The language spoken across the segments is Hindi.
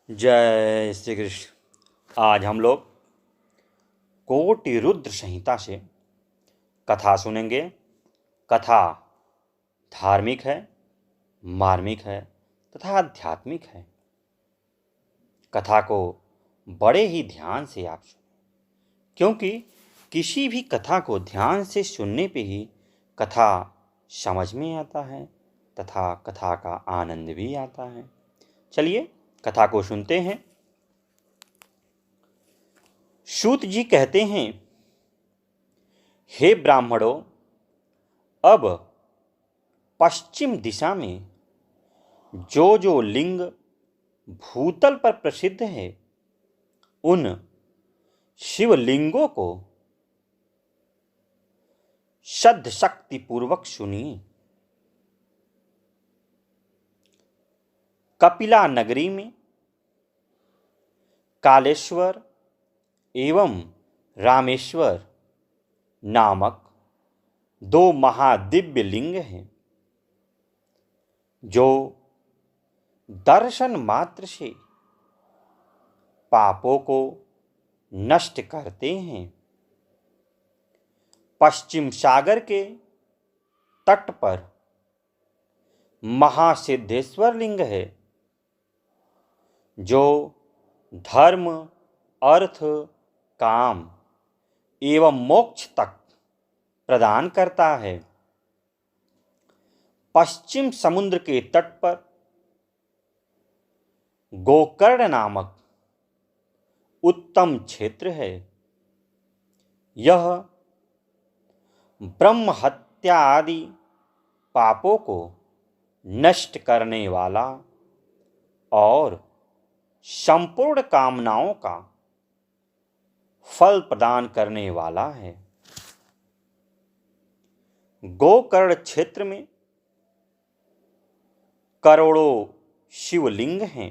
जय श्री कृष्ण। आज हम लोग कोटि रुद्र संहिता से कथा सुनेंगे। कथा धार्मिक है, मार्मिक है तथा आध्यात्मिक है। कथा को बड़े ही ध्यान से आप सुनें, क्योंकि किसी भी कथा को ध्यान से सुनने पे ही कथा समझ में आता है तथा कथा का आनंद भी आता है। चलिए कथा को सुनते हैं। सूत जी कहते हैं, हे ब्राह्मणों, अब पश्चिम दिशा में जो जो लिंग भूतल पर प्रसिद्ध है, उन शिवलिंगों को श्रद्ध शक्ति पूर्वक सुनिए। कपिला नगरी में कालेश्वर एवं रामेश्वर नामक दो महादिव्य लिंग हैं, जो दर्शन मात्र से पापों को नष्ट करते हैं। पश्चिम सागर के तट पर महासिद्धेश्वर लिंग है, जो धर्म, अर्थ, काम एवं मोक्ष तक प्रदान करता है। पश्चिम समुद्र के तट पर गोकर्ण नामक उत्तम क्षेत्र है। यह ब्रह्म हत्या आदि पापों को नष्ट करने वाला और संपूर्ण कामनाओं का फल प्रदान करने वाला है। गोकर्ण क्षेत्र में करोड़ों शिवलिंग हैं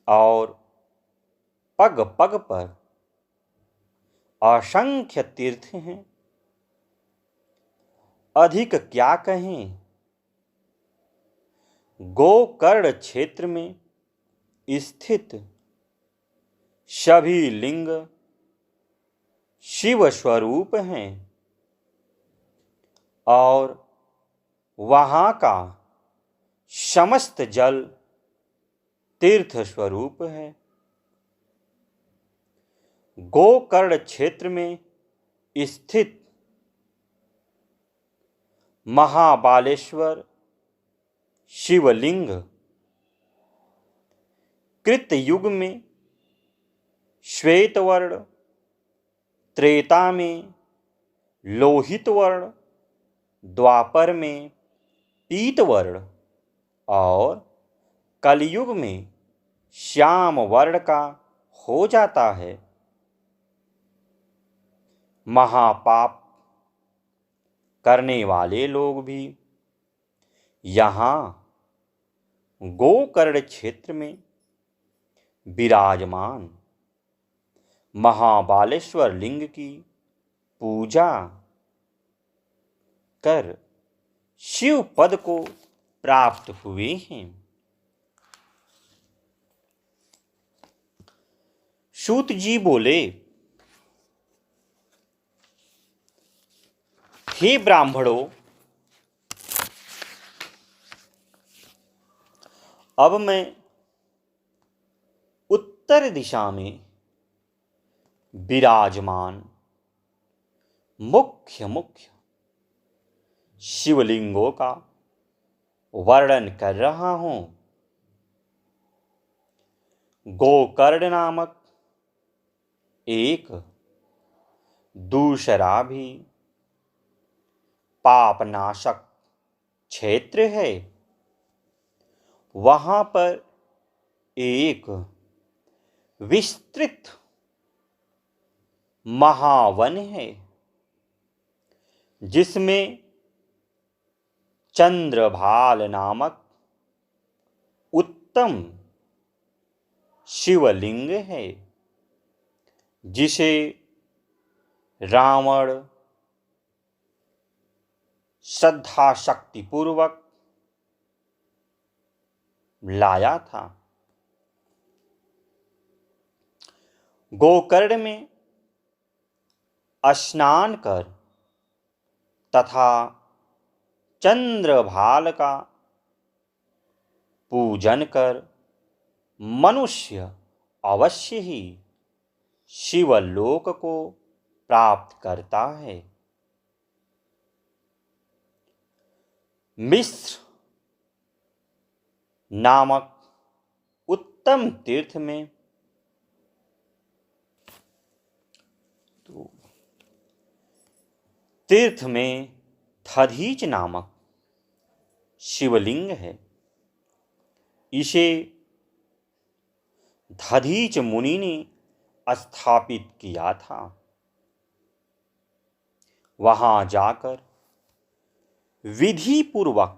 और पग पग पर असंख्य तीर्थ हैं। अधिक क्या कहें, गोकर्ण क्षेत्र में स्थित सभी लिंग शिव स्वरूप हैं और वहाँ का समस्त जल तीर्थ स्वरूप है। गोकर्ण क्षेत्र में स्थित महाबालेश्वर शिवलिंग कृत युग में श्वेत वर्ण, त्रेता में लोहित वर्ण, द्वापर में पीत वर्ण और कलयुग में श्याम वर्ण का हो जाता है। महापाप करने वाले लोग भी यहाँ गोकर्ण क्षेत्र में विराजमान महाबालेश्वर लिंग की पूजा कर शिव पद को प्राप्त हुए हैं। सूत जी बोले, हे ब्राह्मणों, अब मैं उत्तर दिशा में विराजमान मुख्य शिवलिंगों का वर्णन कर रहा हूं। गोकर्ण नामक एक दूसरा भी पापनाशक क्षेत्र है। वहां पर एक विस्तृत महावन है, जिसमें चंद्रभाल नामक उत्तम शिवलिंग है, जिसे रावण श्रद्धा शक्ति पूर्वक लाया था। गोकर्ण में स्नान कर तथा चंद्रभाल का पूजन कर मनुष्य अवश्य ही शिवलोक को प्राप्त करता है। मिस्र नामक उत्तम तीर्थ में दधीच नामक शिवलिंग है। इसे दधीच मुनि ने स्थापित किया था। वहां जाकर विधि पूर्वक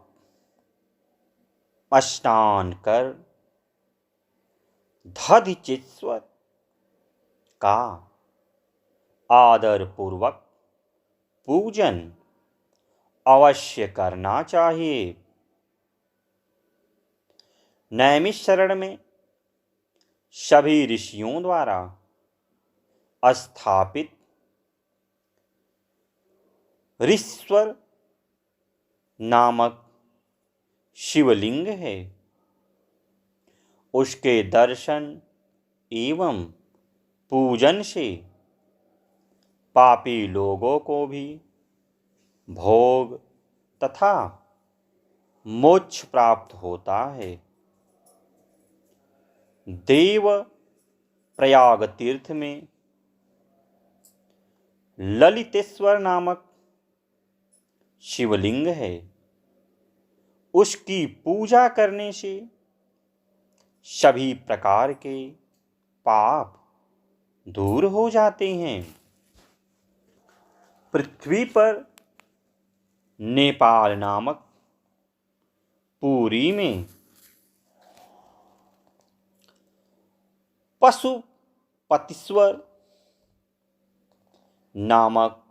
स्नान कर दधीचेश्वर का आदर पूर्वक पूजन अवश्य करना चाहिए। नैमिषारण्य में सभी ऋषियों द्वारा स्थापित ऋश्वर नामक शिवलिंग है। उसके दर्शन एवं पूजन से पापी लोगों को भी भोग तथा मोक्ष प्राप्त होता है। देव प्रयाग तीर्थ में ललितेश्वर नामक शिवलिंग है। उसकी पूजा करने से सभी प्रकार के पाप दूर हो जाते हैं। पृथ्वी पर नेपाल नामक पुरी में पशुपतीश्वर नामक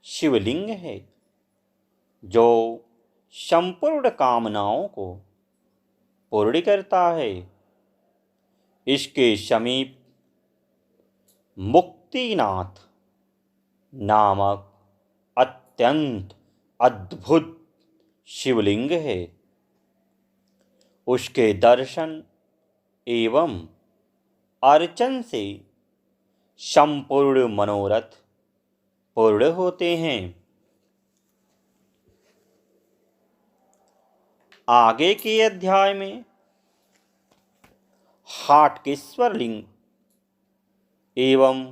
शिवलिंग है, जो संपूर्ण कामनाओं को पूर्ण करता है। इसके समीप मुक्तिनाथ नामक अत्यंत अद्भुत शिवलिंग है। उसके दर्शन एवं अर्चन से संपूर्ण मनोरथ पूर्ण होते हैं। आगे के अध्याय में हाटकेश्वर लिंग एवं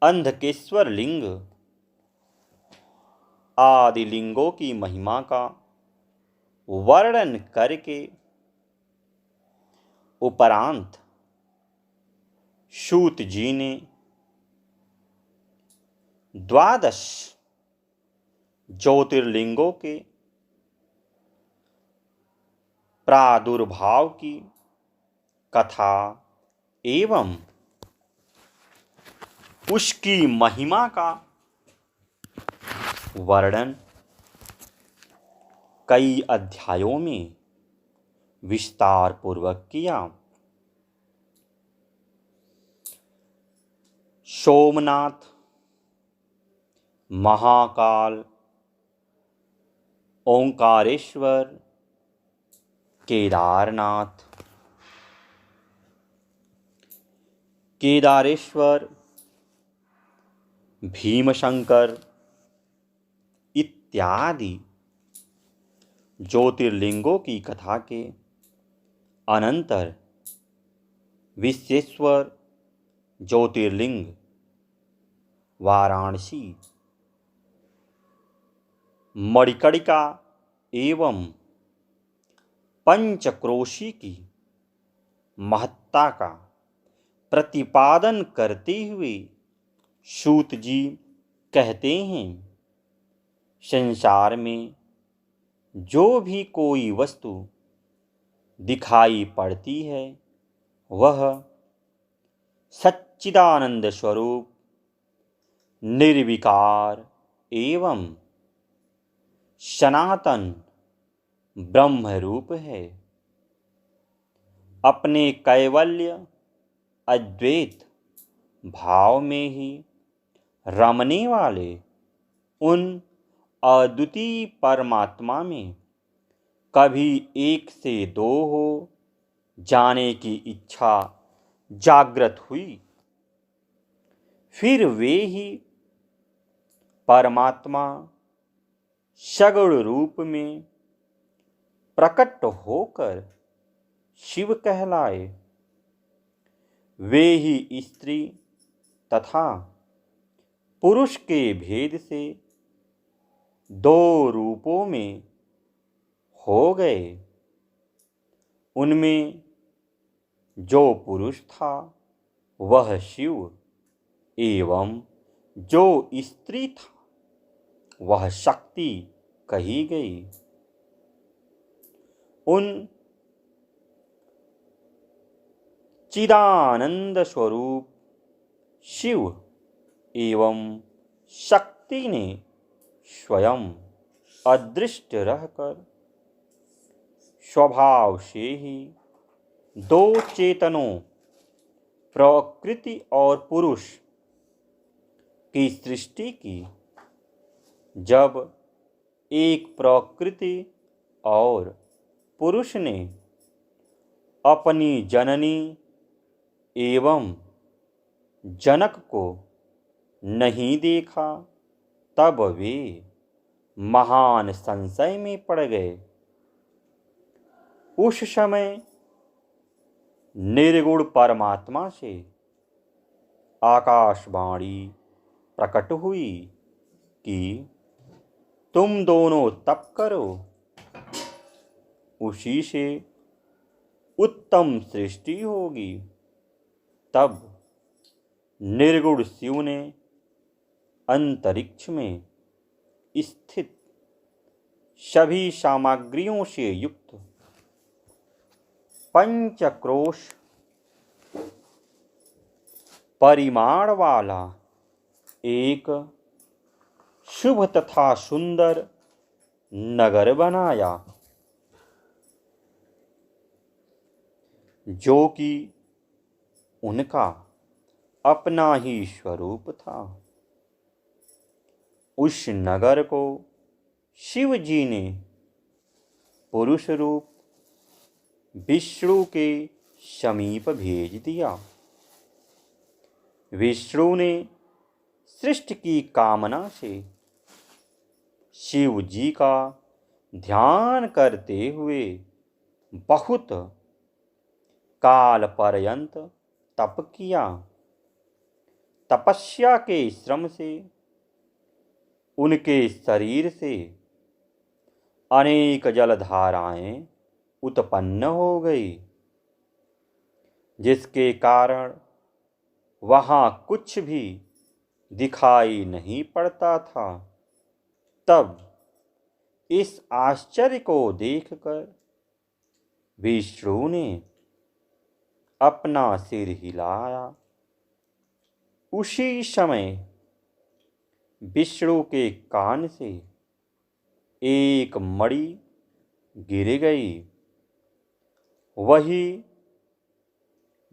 अंधकेश्वर लिंग आदि लिंगों की महिमा का वर्णन करके उपरांत सूत जी ने 12 ज्योतिर्लिंगों के प्रादुर्भाव की कथा एवं उसकी महिमा का वर्णन कई अध्यायों में विस्तार पूर्वक किया। सोमनाथ, महाकाल, ओंकारेश्वर, केदारनाथ, केदारेश्वर, भीमशंकर इत्यादि ज्योतिर्लिंगों की कथा के अनंतर विश्वेश्वर ज्योतिर्लिंग वाराणसी, मणिकर्णिका एवं पंचक्रोशी की महत्ता का प्रतिपादन करते हुए सूत जी कहते हैं, संसार में जो भी कोई वस्तु दिखाई पड़ती है वह सच्चिदानंद स्वरूप निर्विकार एवं सनातन ब्रह्म रूप है। अपने कैवल्य, अद्वैत भाव में ही रमने वाले उन अद्वितीय परमात्मा में कभी एक से दो हो जाने की इच्छा जागृत हुई। फिर वे ही परमात्मा सगुण रूप में प्रकट होकर शिव कहलाए। वे ही स्त्री तथा पुरुष के भेद से दो रूपों में हो गए। उनमें जो पुरुष था वह शिव एवं जो स्त्री था वह शक्ति कही गई। उन चिदानंद स्वरूप शिव एवं शक्ति ने स्वयं अदृष्ट रहकर स्वभाव से ही दो चेतनों प्रकृति और पुरुष की सृष्टि की। जब एक प्रकृति और पुरुष ने अपनी जननी एवं जनक को नहीं देखा तब वे महान संशय में पड़ गए। उस समय निर्गुण परमात्मा से आकाशवाणी प्रकट हुई कि तुम दोनों तप करो, उसी से उत्तम सृष्टि होगी। तब निर्गुण शिव ने अंतरिक्ष में स्थित सभी सामग्रियों से युक्त पंचक्रोश परिमाण वाला एक शुभ तथा सुंदर नगर बनाया, जो कि उनका अपना ही स्वरूप था। उस नगर को शिव जी ने पुरुष रूप विष्णु के समीप भेज दिया। विष्णु ने सृष्टि की कामना से शिव जी का ध्यान करते हुए बहुत काल पर्यंत तप किया। तपस्या के श्रम से उनके शरीर से अनेक जलधाराएं उत्पन्न हो गई, जिसके कारण वहाँ कुछ भी दिखाई नहीं पड़ता था। तब इस आश्चर्य को देखकर विष्णु ने अपना सिर हिलाया। उसी समय विष्णु के कान से एक मणि गिर गई। वही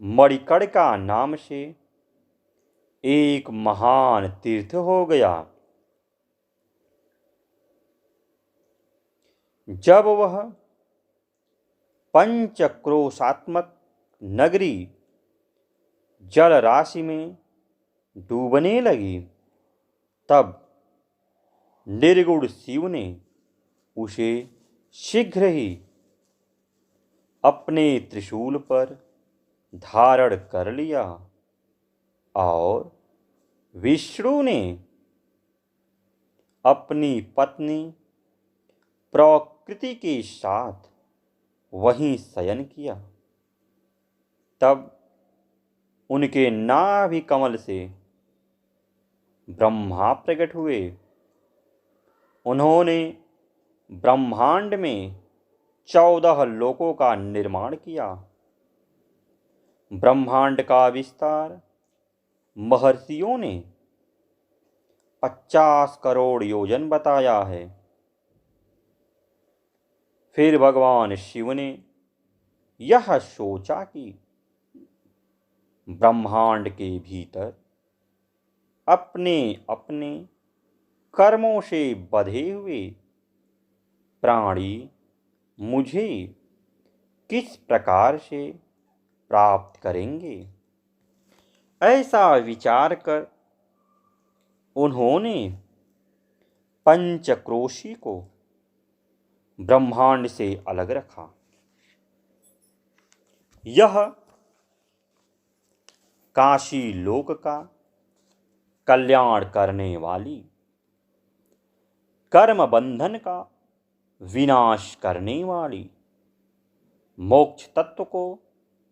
मणिकर्णिका नाम से एक महान तीर्थ हो गया। जब वह पंचक्रोशात्मक नगरी जल राशि में डूबने लगी, तब निर्गुण शिव ने उसे शीघ्र ही अपने त्रिशूल पर धारण कर लिया और विष्णु ने अपनी पत्नी प्रकृति के साथ वहीं शयन किया। तब उनके नाभि कमल से ब्रह्मा प्रकट हुए। उन्होंने ब्रह्मांड में 14 लोकों का निर्माण किया। ब्रह्मांड का विस्तार महर्षियों ने 50 करोड़ योजन बताया है। फिर भगवान शिव ने यह सोचा कि ब्रह्मांड के भीतर अपने अपने कर्मों से बंधे हुए प्राणी मुझे किस प्रकार से प्राप्त करेंगे? ऐसा विचार कर उन्होंने पंचक्रोशी को ब्रह्मांड से अलग रखा। यह काशी लोक का कल्याण करने वाली, कर्म बंधन का विनाश करने वाली, मोक्ष तत्व को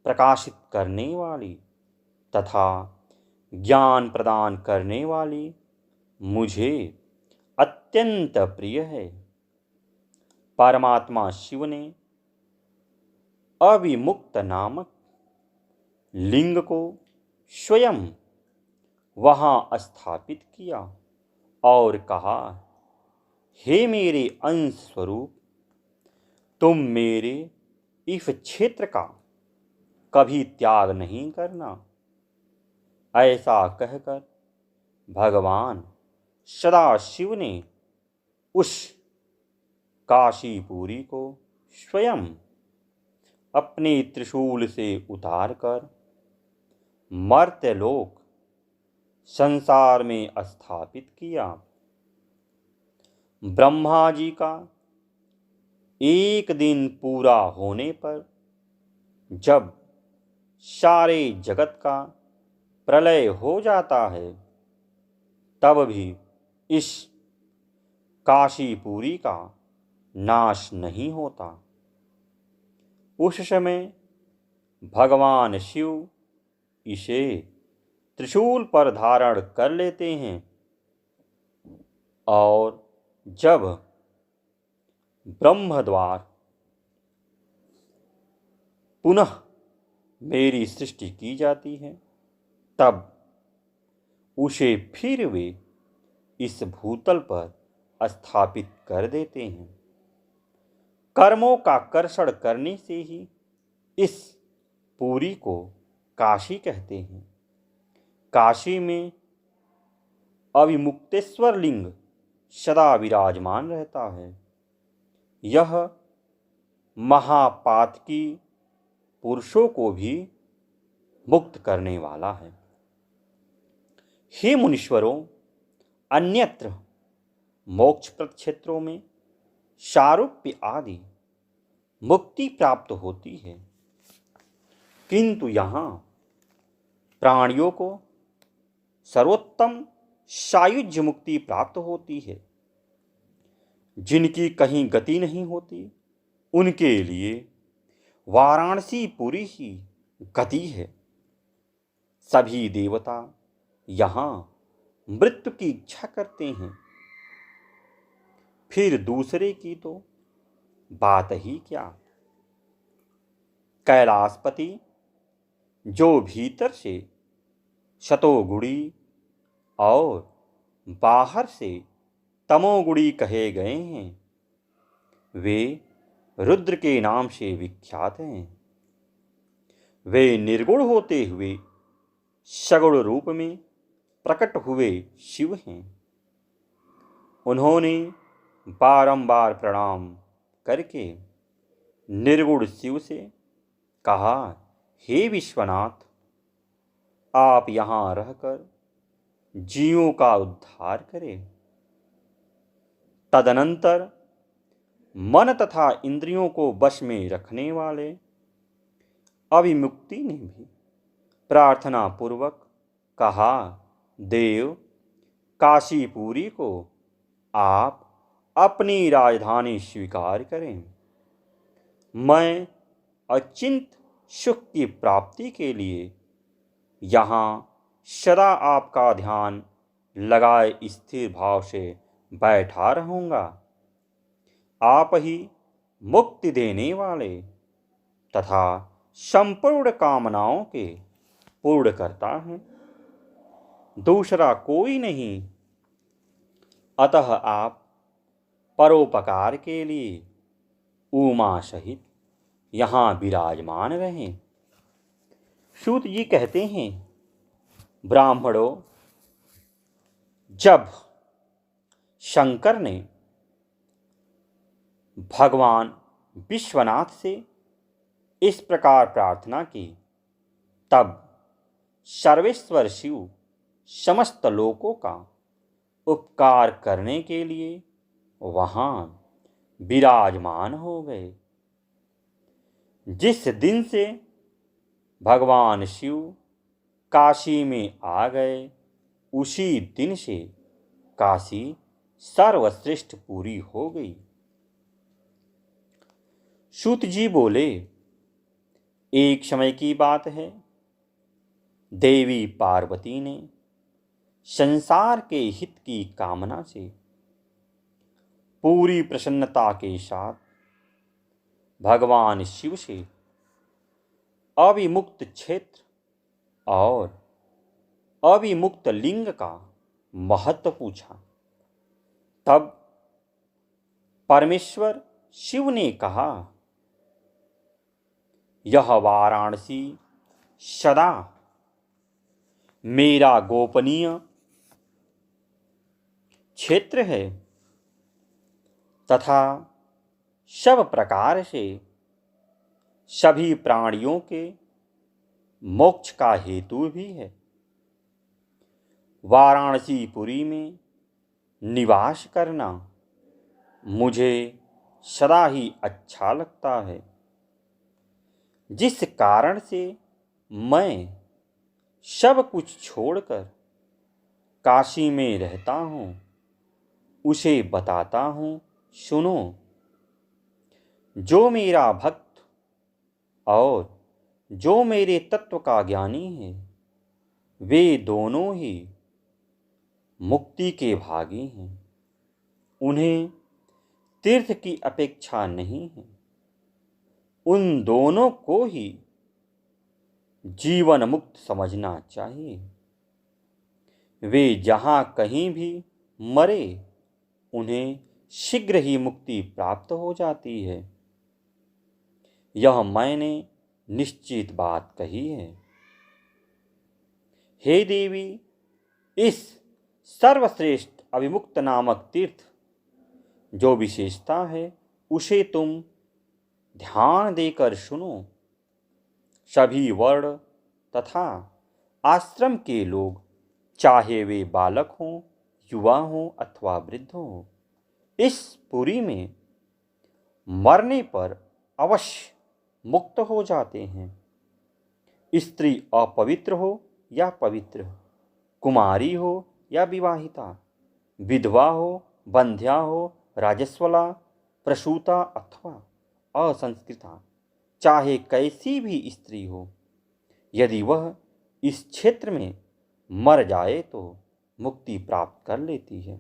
प्रकाशित करने वाली तथा ज्ञान प्रदान करने वाली मुझे अत्यंत प्रिय है। परमात्मा शिव ने अविमुक्त नामक लिंग को स्वयं वहां स्थापित किया और कहा, हे मेरे अंश स्वरूप, तुम मेरे इस क्षेत्र का कभी त्याग नहीं करना। ऐसा कहकर भगवान सदाशिव ने उस काशीपुरी को स्वयं अपने त्रिशूल से उतारकर मर्त्यलोक संसार में स्थापित किया। ब्रह्मा जी का एक दिन पूरा होने पर जब सारे जगत का प्रलय हो जाता है, तब भी इस काशीपुरी का नाश नहीं होता। उस समय भगवान शिव इसे त्रिशूल पर धारण कर लेते हैं और जब ब्रह्मद्वार पुनः मेरी सृष्टि की जाती है, तब उसे फिर वे इस भूतल पर स्थापित कर देते हैं। कर्मों का कर्षण करने से ही इस पुरी को काशी कहते हैं। काशी में अविमुक्तेश्वर लिंग सदा विराजमान रहता है। यह महापातकी पुरुषों को भी मुक्त करने वाला है। हे मुनीश्वरों, अन्यत्र मोक्षप्रद क्षेत्रों में सारूप्य आदि मुक्ति प्राप्त होती है, किंतु यहाँ प्राणियों को सर्वोत्तम सायुज्य मुक्ति प्राप्त होती है। जिनकी कहीं गति नहीं होती, उनके लिए वाराणसी पुरी ही गति है। सभी देवता यहाँ मृत्यु की इच्छा करते हैं, फिर दूसरे की तो बात ही क्या। कैलाशपति जो भीतर से शतोगुणी और बाहर से तमोगुणी कहे गए हैं, वे रुद्र के नाम से विख्यात हैं। वे निर्गुण होते हुए सगुण रूप में प्रकट हुए शिव हैं। उन्होंने बारंबार प्रणाम करके निर्गुण शिव से कहा, हे विश्वनाथ, आप यहाँ रहकर जीवों का उद्धार करें। तदनंतर मन तथा इंद्रियों को वश में रखने वाले अविमुक्ति ने भी प्रार्थना पूर्वक कहा, देव, काशीपुरी को आप अपनी राजधानी स्वीकार करें। मैं अचिंत सुख की प्राप्ति के लिए यहाँ सदा आपका ध्यान लगाए स्थिर भाव से बैठा रहूँगा। आप ही मुक्ति देने वाले तथा संपूर्ण कामनाओं के पूर्ण करता है, दूसरा कोई नहीं। अतः आप परोपकार के लिए उमा सहित यहाँ विराजमान रहें। सूत जी कहते हैं, ब्राह्मणों, जब शंकर ने भगवान विश्वनाथ से इस प्रकार प्रार्थना की, तब सर्वेश्वर शिव समस्त लोकों का उपकार करने के लिए वहाँ विराजमान हो गए। जिस दिन से भगवान शिव काशी में आ गए, उसी दिन से काशी सर्वश्रेष्ठ पूरी हो गई। सूत जी बोले, एक समय की बात है, देवी पार्वती ने संसार के हित की कामना से पूरी प्रसन्नता के साथ भगवान शिव से अविमुक्त क्षेत्र और अविमुक्त लिंग का महत्व पूछा। तब परमेश्वर शिव ने कहा, यह वाराणसी सदा मेरा गोपनीय क्षेत्र है तथा सब प्रकार से सभी प्राणियों के मोक्ष का हेतु भी है। वाराणसीपुरी में निवास करना मुझे सदा ही अच्छा लगता है, जिस कारण से मैं सब कुछ छोड़कर काशी में रहता हूँ, उसे बताता हूँ, सुनो। जो मेरा भक्त और जो मेरे तत्व का ज्ञानी है, वे दोनों ही मुक्ति के भागी हैं। उन्हें तीर्थ की अपेक्षा नहीं है। उन दोनों को ही जीवन मुक्त समझना चाहिए। वे जहाँ कहीं भी मरे, उन्हें शीघ्र ही मुक्ति प्राप्त हो जाती है। यह मैंने निश्चित बात कही है। हे देवी, इस सर्वश्रेष्ठ अविमुक्त नामक तीर्थ जो विशेषता है, उसे तुम ध्यान देकर सुनो। सभी वर्ण तथा आश्रम के लोग, चाहे वे बालक हों, युवा हों अथवा वृद्ध हों, इस पुरी में मरने पर अवश्य मुक्त हो जाते हैं। स्त्री अपवित्र हो या पवित्र, कुमारी हो या विवाहिता, विधवा हो, बंध्या हो, राजस्वला, प्रसूता अथवा असंस्कृता, चाहे कैसी भी स्त्री हो, यदि वह इस क्षेत्र में मर जाए तो मुक्ति प्राप्त कर लेती है।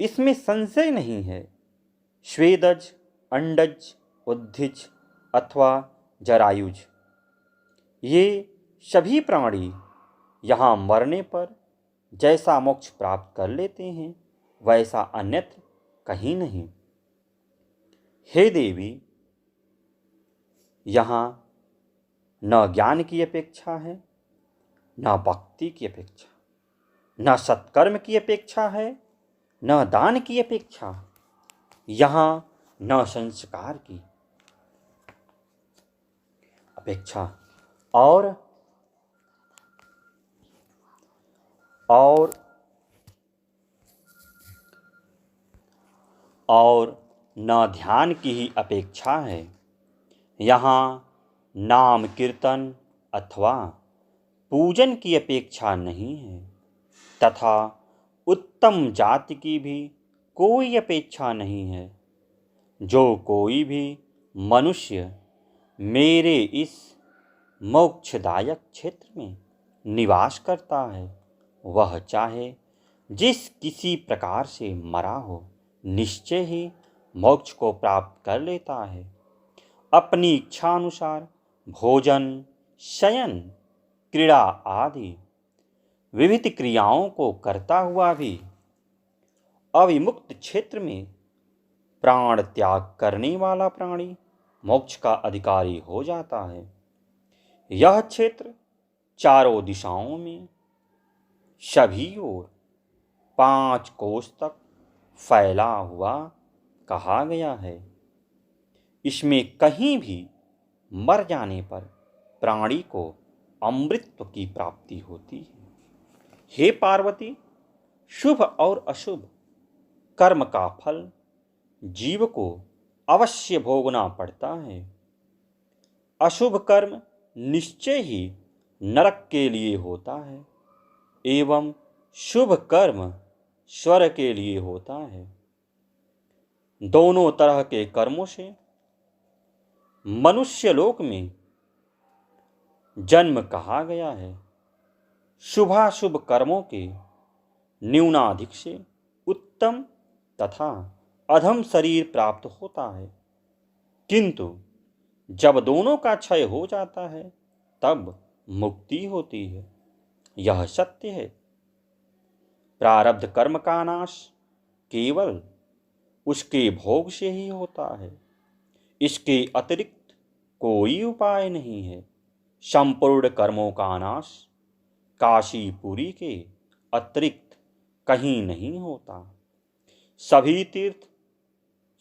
इसमें संशय नहीं है। स्वेदज, अंडज, उद्धिज अथवा जरायुज, ये सभी प्राणी यहाँ मरने पर जैसा मोक्ष प्राप्त कर लेते हैं, वैसा अन्यत्र कहीं नहीं। हे देवी, यहाँ न ज्ञान की अपेक्षा है, न भक्ति की अपेक्षा, न सत्कर्म की अपेक्षा है, न दान की अपेक्षा, यहाँ न संस्कार की अपेक्षा और न ध्यान की ही अपेक्षा है। यहाँ नाम कीर्तन अथवा पूजन की अपेक्षा नहीं है तथा उत्तम जाति की भी कोई अपेक्षा नहीं है। जो कोई भी मनुष्य मेरे इस मोक्षदायक क्षेत्र में निवास करता है, वह चाहे जिस किसी प्रकार से मरा हो, निश्चय ही मोक्ष को प्राप्त कर लेता है। अपनी इच्छा अनुसार भोजन, शयन, क्रीड़ा आदि विविध क्रियाओं को करता हुआ भी अविमुक्त क्षेत्र में प्राण त्याग करने वाला प्राणी मोक्ष का अधिकारी हो जाता है। यह क्षेत्र चारों दिशाओं में सभी ओर 5 कोस तक फैला हुआ कहा गया है। इसमें कहीं भी मर जाने पर प्राणी को अमृतत्व की प्राप्ति होती है। हे पार्वती, शुभ और अशुभ कर्म का फल जीव को अवश्य भोगना पड़ता है। अशुभ कर्म निश्चय ही नरक के लिए होता है एवं शुभ कर्म स्वर्ग के लिए होता है। दोनों तरह के कर्मों से मनुष्य लोक में जन्म कहा गया है। शुभाशुभ कर्मों के न्यूनाधिक से उत्तम तथा अधम शरीर प्राप्त होता है, किंतु जब दोनों का क्षय हो जाता है तब मुक्ति होती है। यह सत्य है। प्रारब्ध कर्म का नाश केवल उसके भोग से ही होता है। इसके अतिरिक्त कोई उपाय नहीं है। संपूर्ण कर्मों का नाश काशीपुरी के अतिरिक्त कहीं नहीं होता। सभी तीर्थ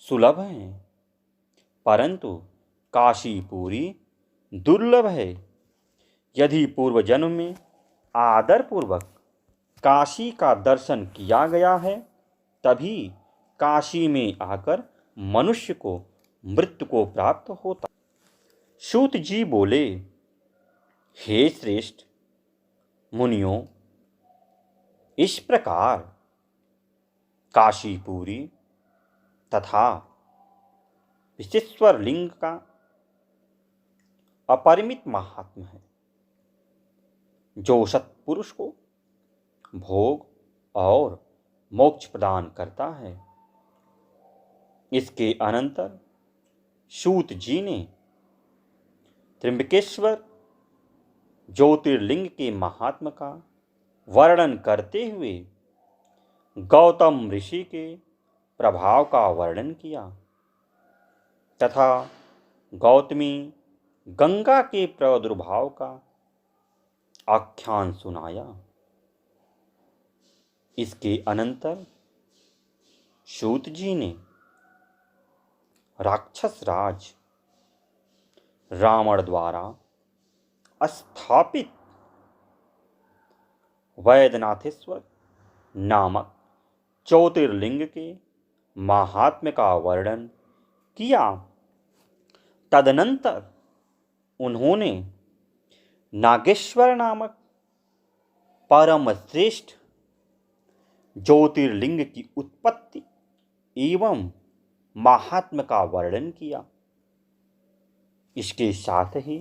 सुलभ हैं, परंतु काशीपुरी दुर्लभ है। यदि पूर्व जन्म में आदरपूर्वक काशी का दर्शन किया गया है, तभी काशी में आकर मनुष्य को मृत्यु को प्राप्त होता। सूत जी बोले, हे श्रेष्ठ मुनियों, इस प्रकार काशीपुरी तथा विश्वेश्वर लिंग का अपरिमित महात्म्य है, जो सत्पुरुष को भोग और मोक्ष प्रदान करता है। इसके अनंतर सूत जी ने त्र्यंबकेश्वर ज्योतिर्लिंग के महात्म्य का वर्णन करते हुए गौतम ऋषि के प्रभाव का वर्णन किया तथा गौतमी गंगा के प्रादुर्भाव का आख्यान सुनाया। इसके अनंतर सूत जी ने राक्षस राज रावण द्वारा स्थापित वैद्यनाथेश्वर नामक ज्योतिर्लिंग के महात्म्य का वर्णन किया। तदनंतर उन्होंने नागेश्वर नामक परम श्रेष्ठ ज्योतिर्लिंग की उत्पत्ति एवं महात्म्य का वर्णन किया। इसके साथ ही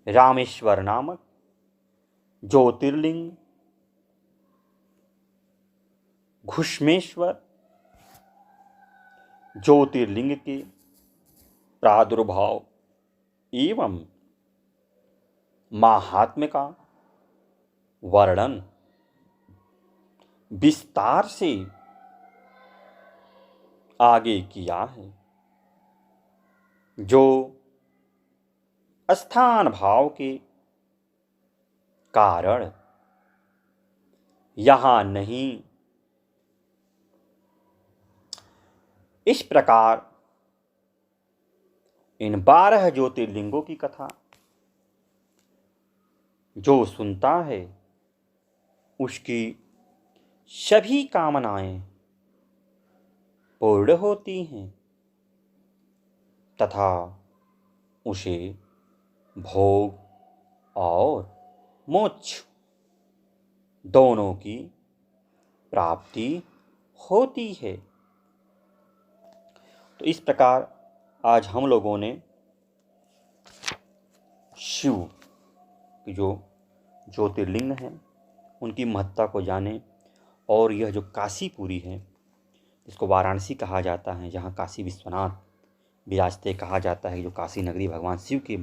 रामेश्वर नामक ज्योतिर्लिंग, घुष्मेश्वर ज्योतिर्लिंग के प्रादुर्भाव एवं महात्म्य का वर्णन विस्तार से आगे किया है, जो स्थान भाव के कारण यहाँ नहीं। इस प्रकार इन 12 ज्योतिर्लिंगों की कथा जो सुनता है उसकी सभी कामनाएं पूर्ण होती हैं तथा उसे भोग और मोक्ष दोनों की प्राप्ति होती है। तो इस प्रकार आज हम लोगों ने शिव की जो ज्योतिर्लिंग हैं उनकी महत्ता को जाने, और यह जो काशीपुरी है जिसको वाराणसी कहा जाता है, जहाँ काशी विश्वनाथ विराजते कहा जाता है, जो काशी नगरी भगवान शिव के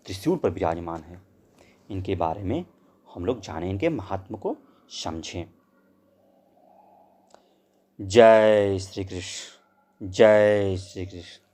त्रिशूल पर विराजमान है, इनके बारे में हम लोग जानें, इनके महात्म को समझें। जय श्री कृष्ण, जय श्री कृष्ण।